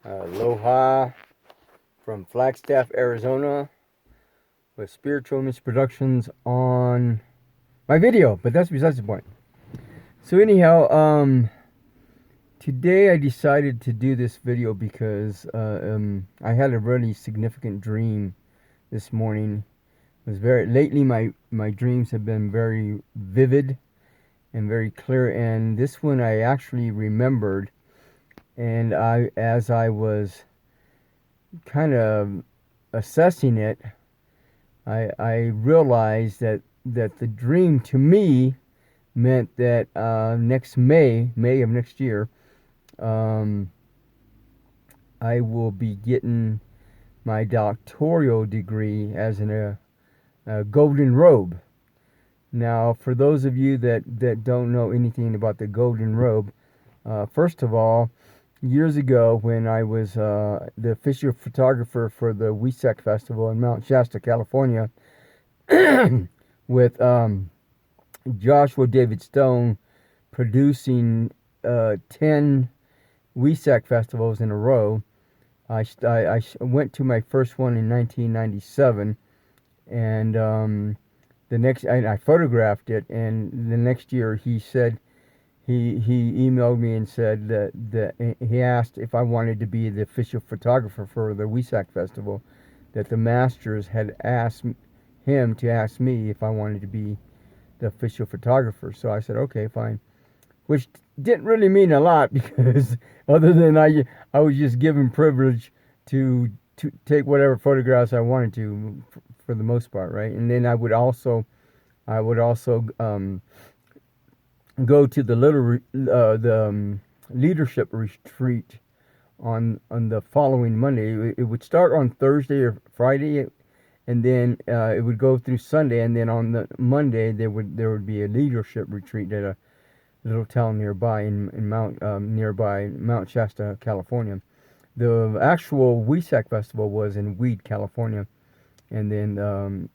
Aloha from Flagstaff, Arizona, with spiritual misproductions on my video, but that's besides the point. So anyhow, today I decided to do this video because I had a really significant dream this morning. It was very lately my dreams have been very vivid and very clear, and this one I actually remembered. And as I was kind of assessing it, I realized that the dream to me meant that next May of next year, um, I will be getting my doctoral degree as a Golden Robe. Now, for those of you that don't know anything about the Golden Robe, first of all, years ago when I was the official photographer for the WESEC Festival in Mount Shasta, California, with Joshua David Stone producing 10 WESEC festivals in a row. I went to my first one in 1997, and the next I photographed it, and the next year he said he emailed me and said that he asked if I wanted to be the official photographer for the WESAC festival, that the masters had asked him to ask me if I wanted to be the official photographer. So I said okay, fine, which didn't really mean a lot because other than I was just given privilege to take whatever photographs I wanted to for the most part, right? And then I would also go to the leadership retreat on the following Monday. It would start on Thursday or Friday, and then it would go through Sunday, and then on the Monday there would be a leadership retreat at a little town nearby in Mount Shasta, California. The actual WESAC festival was in Weed, California, and then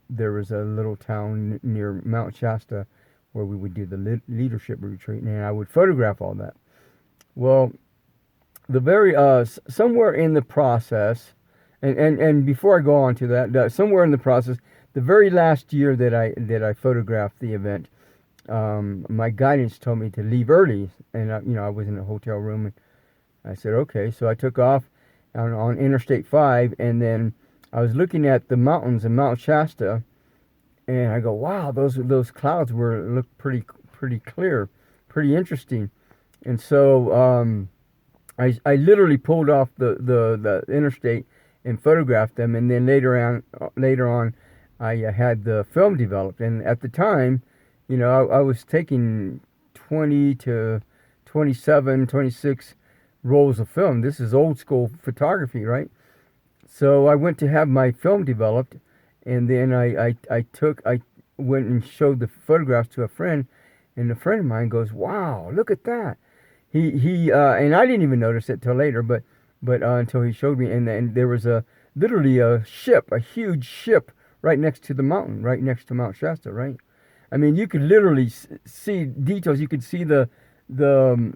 there was a little town near Mount Shasta where we would do the leadership retreat, and I would photograph all that. Well, the very somewhere in the process, and before I go on to that, somewhere in the process, the very last year that I photographed the event, my guidance told me to leave early, and I was in a hotel room, and I said okay, so I took off on Interstate 5, and then I was looking at the mountains in Mount Shasta, and I go, wow, those clouds looked pretty clear, pretty interesting. And so I literally pulled off the interstate and photographed them, and then later on I had the film developed. And at the time, I was taking 20 to 27, 26 rolls of film. This is old school photography, right? So I went to have my film developed, and then I went and showed the photographs to a friend, and a friend of mine goes, "Wow, look at that." He and I didn't even notice it till later, but until he showed me, and there was literally a huge ship right next to the mountain, right next to Mount Shasta, right? I mean, you could literally see details. You could see the the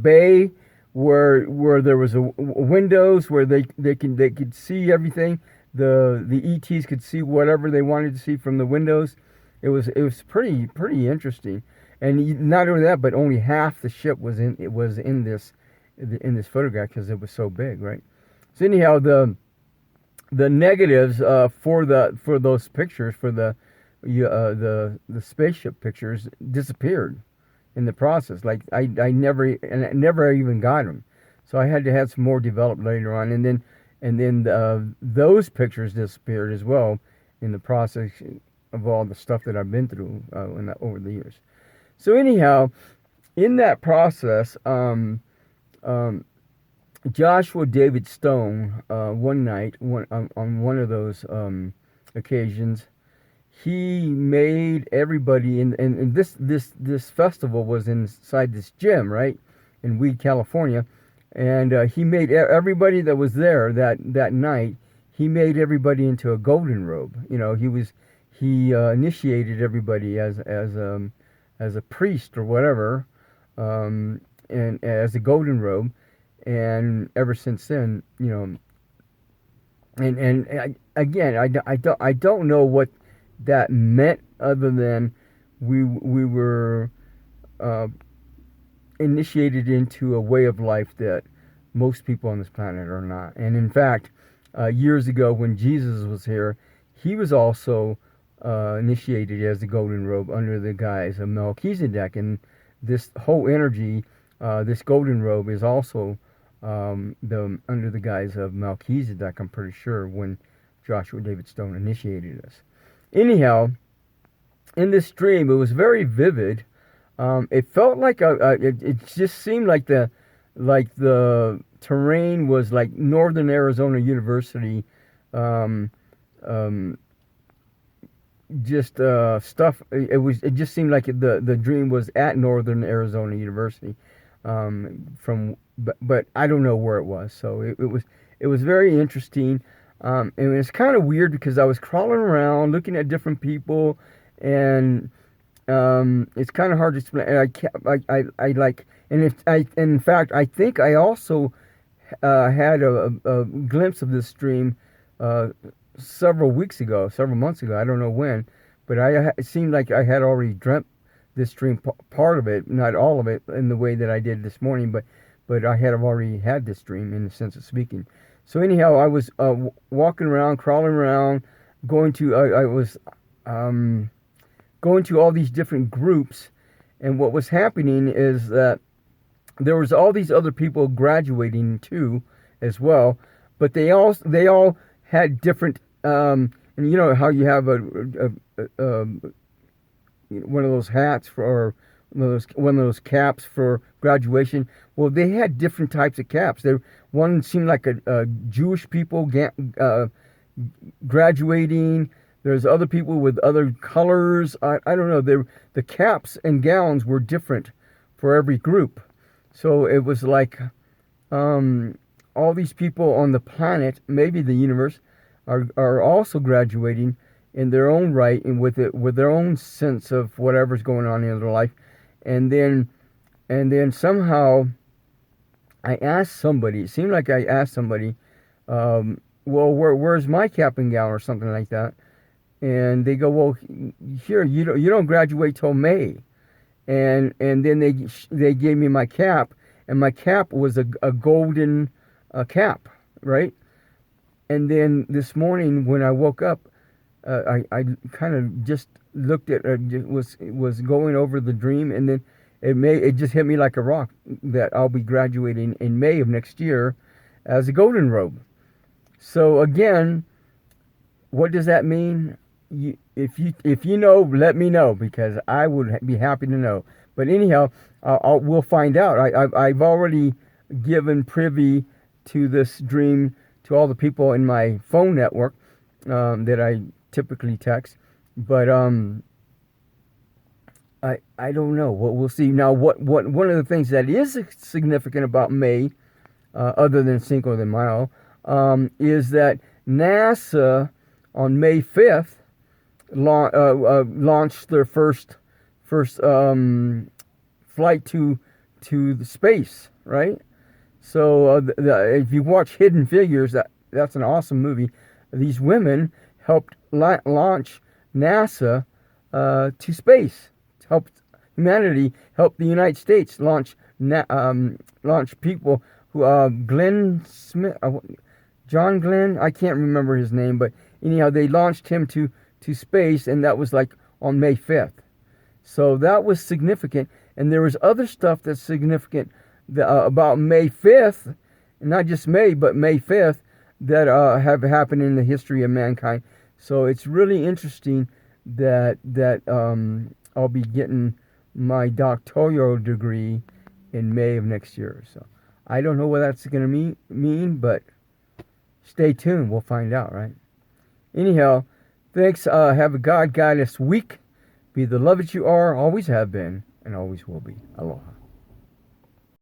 bay where there was a windows where they could see everything. The ETs could see whatever they wanted to see from the windows. It was pretty interesting. And not only that, but only half the ship was in this photograph because it was so big, right? So anyhow, the negatives for those pictures, for the spaceship pictures, disappeared in the process. Like I never even got them, so I had to have some more developed later on, and then those pictures disappeared as well in the process of all the stuff that I've been through over the years. So anyhow, in that process, Joshua David Stone, one night, on one of those occasions, he made everybody and this festival was inside this gym, right, in Weed, California, and he made everybody that was there that night. He made everybody into a golden robe. He initiated everybody as a priest or whatever, and as a golden robe, and ever since then, I don't know what that meant other than we were uh, initiated into a way of life that most people on this planet are not. And in fact, years ago when Jesus was here, he was also initiated as the Golden Robe under the guise of Melchizedek. And this whole energy, this Golden Robe, is also under the guise of Melchizedek. I'm pretty sure when Joshua David Stone initiated us. Anyhow, in this dream, it was very vivid. It felt like it just seemed like the terrain was like Northern Arizona University, um, um, just stuff. It just seemed like the dream was at Northern Arizona University, but I don't know where it was. So it was very interesting. And it's kind of weird because I was crawling around looking at different people, and it's kind of hard to explain. And I like, and if in fact, I think I also had a glimpse of this dream several months ago. I don't know when, but it seemed like I had already dreamt this dream, part of it, not all of it, in the way that I did this morning, but I had already had this dream in the sense of speaking. So anyhow, I was walking around, crawling around, I was going to all these different groups, and what was happening is that there was all these other people graduating too, as well, but they all had different, and you know how you have a one of those hats or one of those caps for graduation. Well, they had different types of caps. One seemed like a Jewish people graduating. There's other people with other colors. I don't know. The caps and gowns were different for every group. So it was like all these people on the planet, maybe the universe, are also graduating in their own right and with their own sense of whatever's going on in their life. And then somehow I asked somebody, it seemed like I asked somebody, well, where's my cap and gown or something like that? And they go, well, here, you don't graduate till May. And then they gave me my cap, and my cap was a golden cap, right? And then this morning when I woke up, I kind of just looked at was going over the dream, and then it just hit me like a rock that I'll be graduating in May of next year as a Golden Robe. So again, what does that mean? If you know, let me know, because I would be happy to know. But anyhow, we'll find out. I've already given privy to this dream to all the people in my phone network that I typically text. But I don't know. We'll see. Now, what one of the things that is significant about May, other than Cinco de Mayo, is that NASA on May 5th launched their first flight to the space, right? So if you watch Hidden Figures, that's an awesome movie. These women helped launch NASA to space. Helped humanity, helped the United States launch people who Glenn Smith, John Glenn, I can't remember his name, but anyhow, they launched him to space, and that was like on May 5th. So that was significant, and there was other stuff that's significant about May 5th, and not just May, but May 5th, that have happened in the history of mankind. So it's really interesting that I'll be getting my doctoral degree in May of next year. So I don't know what that's going to mean, but stay tuned. We'll find out, right? Anyhow, thanks. Have a God guide us week. Be the love that you are, always have been, and always will be. Aloha.